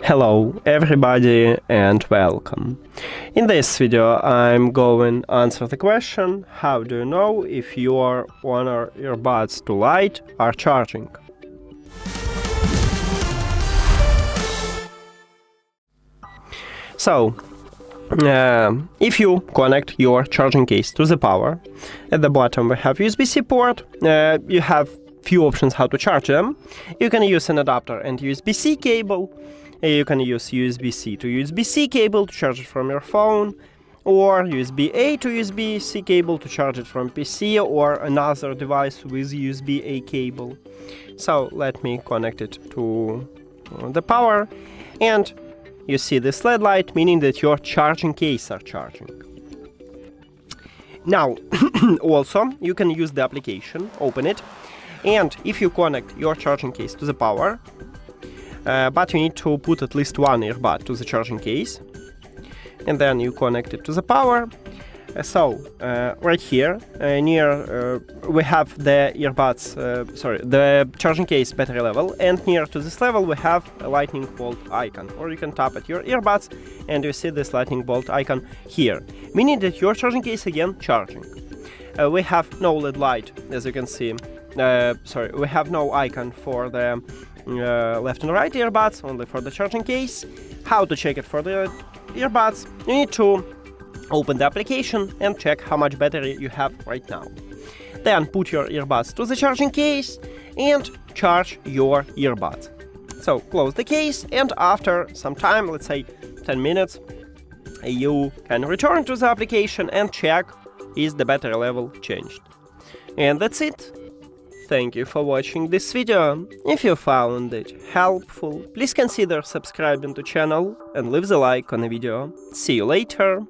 Hello everybody and welcome. In this video I'm going to answer the question: how do you know if your HONOR Earbuds to Lite are charging? So, if you connect your charging case to the power, at the bottom we have USB-C port. You have few options how to charge them. You can use an adapter and USB-C cable. You can use USB-C to USB-C cable to charge it from your phone, or USB-A to USB-C cable to charge it from PC or another device with USB-A cable. So let me connect it to the power, and you see this LED light, meaning that your charging case are charging. Now, also, you can use the application, open it, and if you connect your charging case to the power, but you need to put at least one earbud to the charging case, and then you connect it to the power. Right here, we have the earbuds, the charging case battery level, and near to this level we have a lightning bolt icon, or you can tap at your earbuds and you see this lightning bolt icon here, meaning that your charging case again charging. We have no LED light, as you can see. We have no icon for the left and right earbuds, only for the charging case. How to check it for the earbuds? You need to open the application and check how much battery you have right now. Then put your earbuds to the charging case and charge your earbuds. So close the case, and after some time, let's say 10 minutes, you can return to the application and check is the battery level changed. And that's it. Thank you for watching this video. If you found it helpful, please consider subscribing to the channel and leave the like on the video. See you later.